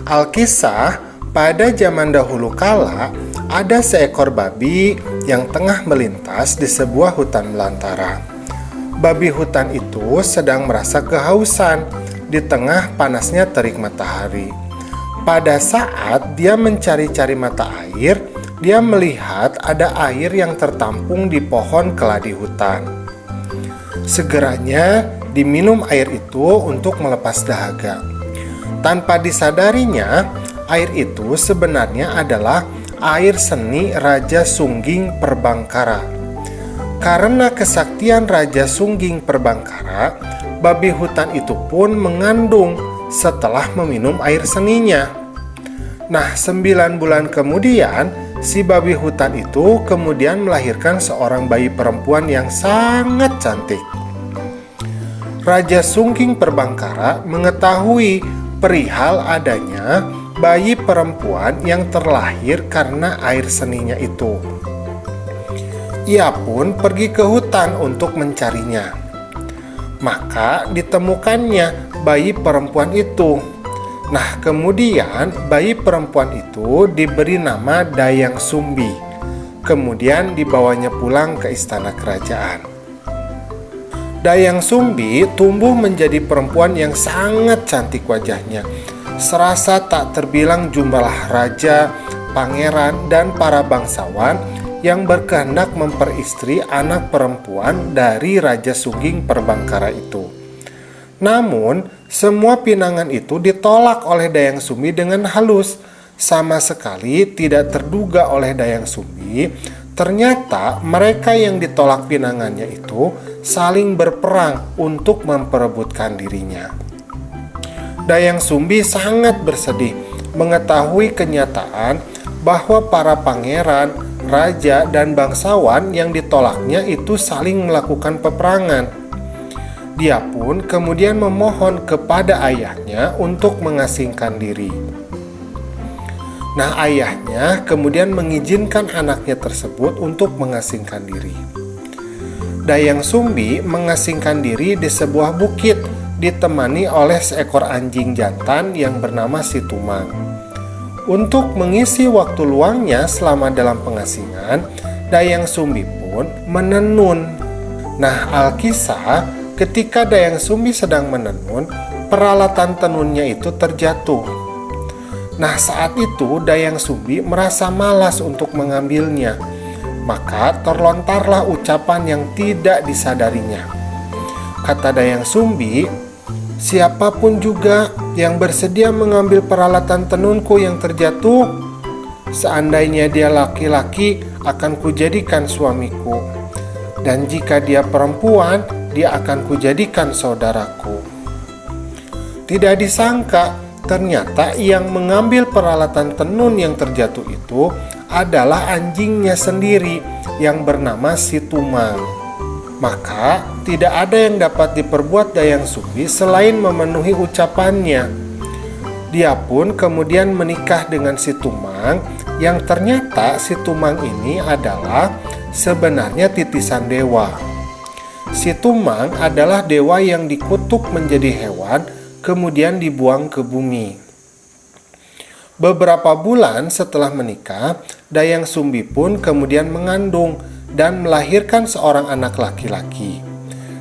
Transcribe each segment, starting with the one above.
Alkisah, pada zaman dahulu kala, ada seekor babi yang tengah melintas di sebuah hutan belantara. Babi hutan itu sedang merasa kehausan di tengah panasnya terik matahari. Pada saat dia mencari-cari mata air, dia melihat ada air yang tertampung di pohon keladi hutan. Segeranya diminum air itu untuk melepas dahaga. Tanpa disadarinya, air itu sebenarnya adalah air seni Raja Sungging Perbangkara. Karena kesaktian Raja Sungging Perbangkara, babi hutan itu pun mengandung setelah meminum air seninya. Nah, 9 bulan kemudian, si babi hutan itu kemudian melahirkan seorang bayi perempuan yang sangat cantik. Raja Sungging Perbangkara mengetahui perihal adanya bayi perempuan yang terlahir karena air seninya itu. Ia pun pergi ke hutan untuk mencarinya. Maka ditemukannya bayi perempuan itu. Nah, kemudian bayi perempuan itu diberi nama Dayang Sumbi. Kemudian dibawanya pulang ke istana kerajaan. Dayang Sumbi tumbuh menjadi perempuan yang sangat cantik wajahnya. Serasa tak terbilang jumlah raja, pangeran, dan para bangsawan yang berkehendak memperistri anak perempuan dari Raja Sungging Perbangkara itu. Namun, semua pinangan itu ditolak oleh Dayang Sumbi dengan halus. Sama sekali tidak terduga oleh Dayang Sumbi, ternyata mereka yang ditolak pinangannya itu saling berperang untuk memperebutkan dirinya. Dayang Sumbi sangat bersedih mengetahui kenyataan bahwa para pangeran, raja, dan bangsawan yang ditolaknya itu saling melakukan peperangan. Dia pun kemudian memohon kepada ayahnya untuk mengasingkan diri. Nah, ayahnya kemudian mengizinkan anaknya tersebut untuk mengasingkan diri. Dayang Sumbi mengasingkan diri di sebuah bukit, ditemani oleh seekor anjing jantan yang bernama Situmang. Untuk mengisi waktu luangnya selama dalam pengasingan, Dayang Sumbi pun menenun. Nah, Alkisah, ketika Dayang Sumbi sedang menenun, peralatan tenunnya itu terjatuh. Nah, saat itu Dayang Sumbi merasa malas untuk mengambilnya. Maka terlontarlah ucapan yang tidak disadarinya. Kata Dayang Sumbi, "Siapapun juga yang bersedia mengambil peralatan tenunku yang terjatuh, seandainya dia laki-laki akan kujadikan suamiku, dan jika dia perempuan, dia akan kujadikan saudaraku." Tidak disangka, ternyata yang mengambil peralatan tenun yang terjatuh itu adalah anjingnya sendiri yang bernama Situmang. Maka tidak ada yang dapat diperbuat Dayang Sumbi selain memenuhi ucapannya. Dia pun kemudian menikah dengan Situmang, yang ternyata Situmang ini adalah sebenarnya titisan dewa. Situmang adalah dewa yang dikutuk menjadi hewan, kemudian dibuang ke bumi. Beberapa bulan setelah menikah, Dayang Sumbi pun kemudian mengandung dan melahirkan seorang anak laki-laki.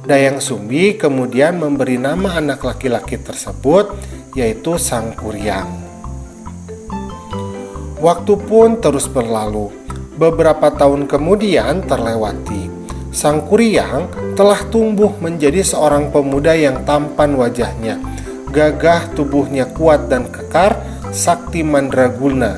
Dayang Sumbi kemudian memberi nama anak laki-laki tersebut, yaitu Sangkuriang. Waktu pun terus berlalu. Beberapa tahun kemudian terlewati. Sangkuriang telah tumbuh menjadi seorang pemuda yang tampan wajahnya, gagah tubuhnya kuat dan kekar, sakti mandraguna.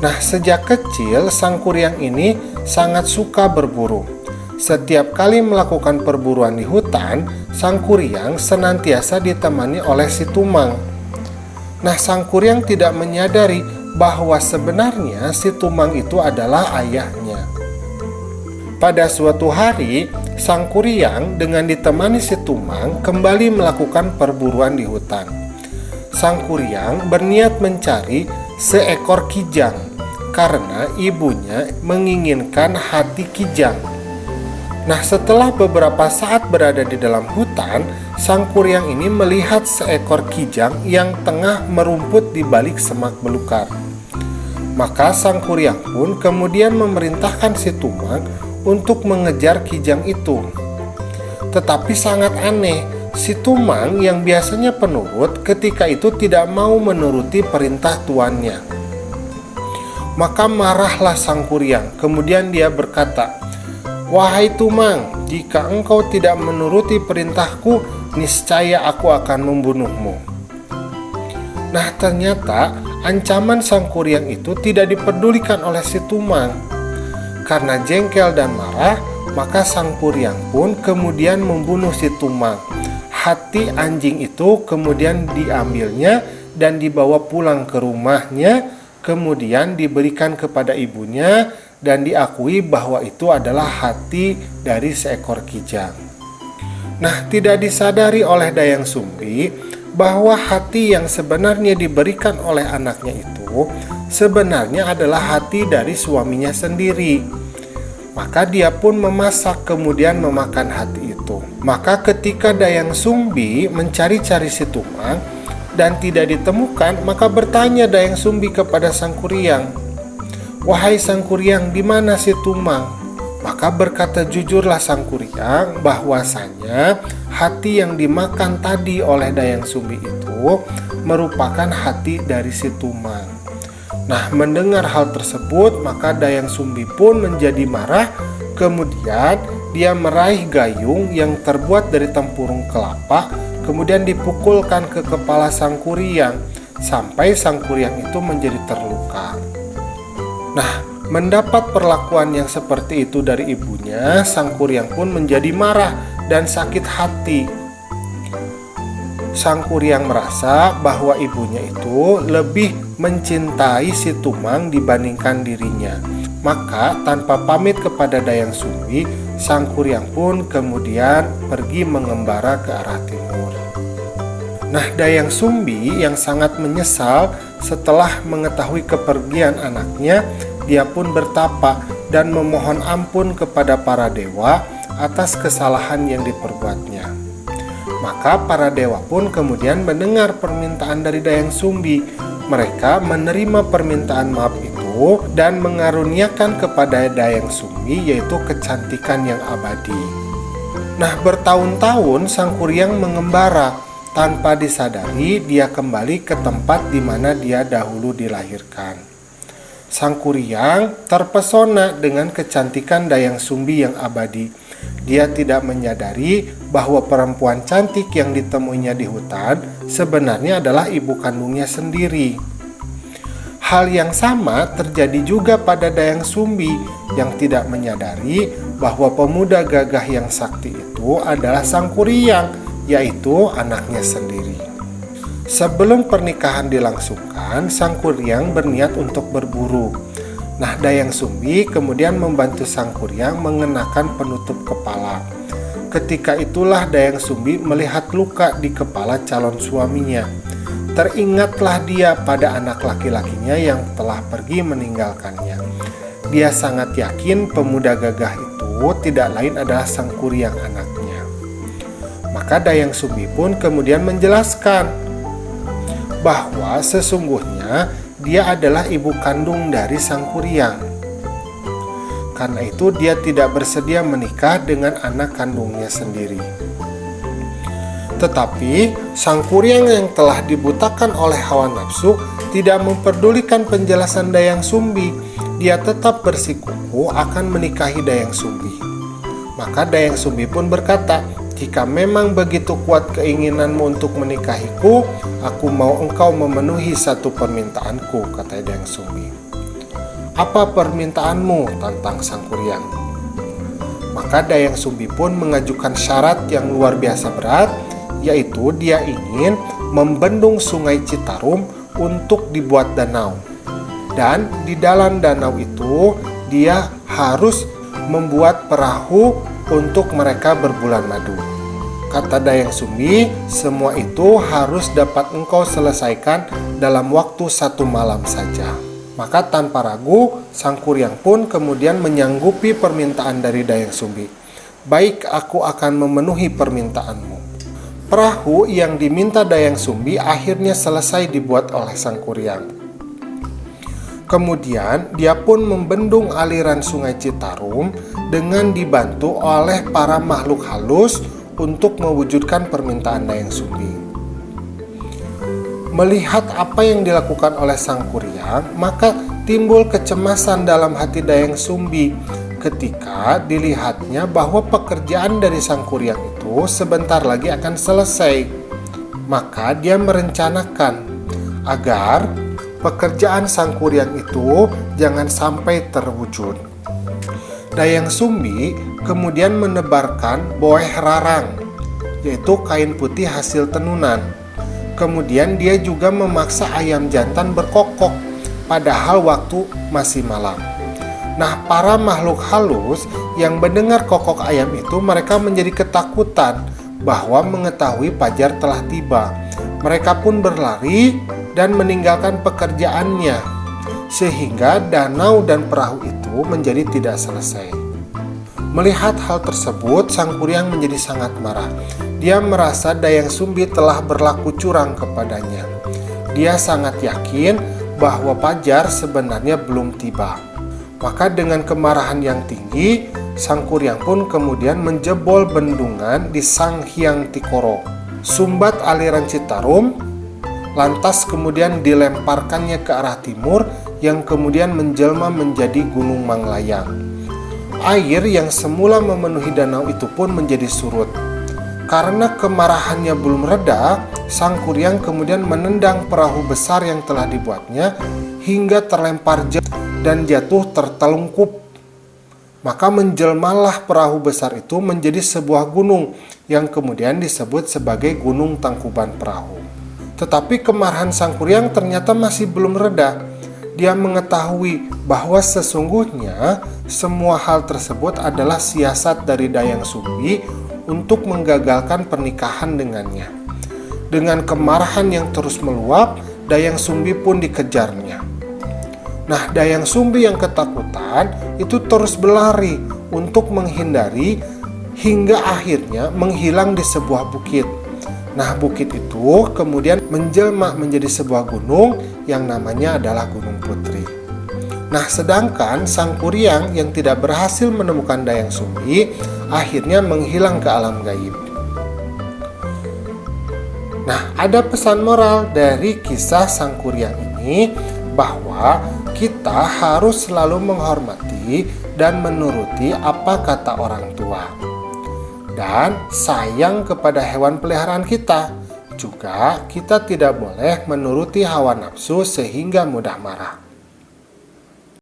Nah, sejak kecil Sangkuriang ini sangat suka berburu. Setiap kali melakukan perburuan di hutan, Sangkuriang senantiasa ditemani oleh Situmang. Nah, Sangkuriang tidak menyadari bahwa sebenarnya Situmang itu adalah ayahnya. Pada suatu hari, Sangkuriang dengan ditemani Situmang kembali melakukan perburuan di hutan. Sangkuriang berniat mencari seekor kijang karena ibunya menginginkan hati kijang. Nah, setelah beberapa saat berada di dalam hutan, Sang Kuryang ini melihat seekor kijang yang tengah merumput di balik semak belukar. Maka Sang Kuryang pun kemudian memerintahkan si Tumang untuk mengejar kijang itu. Tetapi sangat aneh, si Tumang yang biasanya penurut ketika itu tidak mau menuruti perintah tuannya. Maka marahlah Sang Kuryang, kemudian dia berkata, "Wahai Tumang, jika engkau tidak menuruti perintahku, niscaya aku akan membunuhmu." Nah, ternyata ancaman Sang Kuryang itu tidak dipedulikan oleh si Tumang. Karena jengkel dan marah, maka Sang Kuryang pun kemudian membunuh si Tumang. Hati anjing itu kemudian diambilnya dan dibawa pulang ke rumahnya, kemudian diberikan kepada ibunya dan diakui bahwa itu adalah hati dari seekor kijang. Nah, tidak disadari oleh Dayang Sumbi bahwa hati yang sebenarnya diberikan oleh anaknya itu sebenarnya adalah hati dari suaminya sendiri. Maka dia pun memasak kemudian memakan hati itu. Maka ketika Dayang Sumbi mencari-cari si Tumang dan tidak ditemukan, maka bertanya Dayang Sumbi kepada Sang Kuryang, "Wahai Sang Kuryang, di mana si Tumang?" Maka berkata jujurlah Sang Kuryang bahwasanya hati yang dimakan tadi oleh Dayang Sumbi itu merupakan hati dari si Tumang. Nah, mendengar hal tersebut, maka Dayang Sumbi pun menjadi marah. Kemudian dia meraih gayung yang terbuat dari tempurung kelapa, kemudian dipukulkan ke kepala Sang Kuryang sampai Sang Kuryang itu menjadi terluka. Nah, mendapat perlakuan yang seperti itu dari ibunya, Sang Kuryang pun menjadi marah dan sakit hati. Sang Kuryang merasa bahwa ibunya itu lebih mencintai si Tumang dibandingkan dirinya. Maka tanpa pamit kepada Dayang Sumbi, Sang Kuryang pun kemudian pergi mengembara ke arah timur. Nah, Dayang Sumbi yang sangat menyesal setelah mengetahui kepergian anaknya, dia pun bertapa dan memohon ampun kepada para dewa atas kesalahan yang diperbuatnya. Maka para dewa pun kemudian mendengar permintaan dari Dayang Sumbi. Mereka menerima permintaan maaf itu dan mengaruniakan kepada Dayang Sumbi yaitu kecantikan yang abadi. Nah, bertahun-tahun Sang Kuryang mengembara. Tanpa disadari, dia kembali ke tempat di mana dia dahulu dilahirkan. Sang Kuryang terpesona dengan kecantikan Dayang Sumbi yang abadi. Dia tidak menyadari bahwa perempuan cantik yang ditemuinya di hutan sebenarnya adalah ibu kandungnya sendiri. Hal yang sama terjadi juga pada Dayang Sumbi yang tidak menyadari bahwa pemuda gagah yang sakti itu adalah Sang Kuryang, yaitu anaknya sendiri. Sebelum pernikahan dilangsungkan, Sang Kuryang berniat untuk berburu. Nah, Dayang Sumbi kemudian membantu Sang Kuryang mengenakan penutup kepala. Ketika itulah Dayang Sumbi melihat luka di kepala calon suaminya. Teringatlah dia pada anak laki-lakinya yang telah pergi meninggalkannya. Dia sangat yakin pemuda gagah itu tidak lain adalah Sang Kuryang anaknya. Maka Dayang Sumbi pun kemudian menjelaskan bahwa sesungguhnya dia adalah ibu kandung dari Sang Kuryang. Karena itu dia tidak bersedia menikah dengan anak kandungnya sendiri. Tetapi Sang Kuryang yang telah dibutakan oleh hawa nafsu tidak memperdulikan penjelasan Dayang Sumbi. Dia tetap bersikukuh akan menikahi Dayang Sumbi. Maka Dayang Sumbi pun berkata, "Jika memang begitu kuat keinginanmu untuk menikahiku, aku mau engkau memenuhi satu permintaanku," kata Dayang Sumbi. "Apa permintaanmu?" tantang Sang Kuryang. Maka Dayang Sumbi pun mengajukan syarat yang luar biasa berat, yaitu dia ingin membendung sungai Citarum untuk dibuat danau. Dan di dalam danau itu dia harus membuat perahu untuk mereka berbulan madu. Kata Dayang Sumbi, semua itu harus dapat engkau selesaikan dalam waktu 1 malam saja. Maka tanpa ragu, Sang Kuryang pun kemudian menyanggupi permintaan dari Dayang Sumbi. "Baik, aku akan memenuhi permintaanmu." Perahu yang diminta Dayang Sumbi akhirnya selesai dibuat oleh Sang Kuryang. Kemudian dia pun membendung aliran Sungai Citarum dengan dibantu oleh para makhluk halus untuk mewujudkan permintaan Dayang Sumbi. Melihat apa yang dilakukan oleh Sang Kuryang, maka timbul kecemasan dalam hati Dayang Sumbi ketika dilihatnya bahwa pekerjaan dari Sang Kuryang itu sebentar lagi akan selesai. Maka dia merencanakan agar pekerjaan Sang Kuryang itu jangan sampai terwujud. Dayang Sumbi kemudian menebarkan boeh rarang, yaitu kain putih hasil tenunan. Kemudian dia juga memaksa ayam jantan berkokok, padahal waktu masih malam. Nah, para makhluk halus yang mendengar kokok ayam itu, mereka menjadi ketakutan bahwa mengetahui Fajar telah tiba. Mereka pun berlari dan meninggalkan pekerjaannya, sehingga danau dan perahu itu menjadi tidak selesai. Melihat hal tersebut, Sang Kuryang menjadi sangat marah. Dia merasa Dayang Sumbi telah berlaku curang kepadanya. Dia sangat yakin bahwa Fajar sebenarnya belum tiba. Maka dengan kemarahan yang tinggi, Sang Kuryang pun kemudian menjebol bendungan di Sanghyang Tikoro, sumbat aliran Citarum, lantas kemudian dilemparkannya ke arah timur yang kemudian menjelma menjadi Gunung Manglayang. Air yang semula memenuhi danau itu pun menjadi surut. Karena kemarahannya belum reda, Sang Kuryang kemudian menendang perahu besar yang telah dibuatnya hingga terlempar jauh dan jatuh tertelungkup. Maka menjelmalah perahu besar itu menjadi sebuah gunung yang kemudian disebut sebagai Gunung Tangkuban Perahu. Tetapi kemarahan Sang Kuryang ternyata masih belum reda. Dia mengetahui bahwa sesungguhnya semua hal tersebut adalah siasat dari Dayang Sumbi untuk menggagalkan pernikahan dengannya. Dengan kemarahan yang terus meluap, Dayang Sumbi pun dikejarnya. Nah, Dayang Sumbi yang ketakutan itu terus berlari untuk menghindari hingga akhirnya menghilang di sebuah bukit. Nah, bukit itu kemudian menjelma menjadi sebuah gunung yang namanya adalah Gunung Putri. Nah, sedangkan Sang Kuryang yang tidak berhasil menemukan Dayang Sumbi akhirnya menghilang ke alam gaib. Nah, ada pesan moral dari kisah Sang Kuryang ini bahwa kita harus selalu menghormati dan menuruti apa kata orang tua. Dan sayang kepada hewan peliharaan kita. Juga kita tidak boleh menuruti hawa nafsu sehingga mudah marah.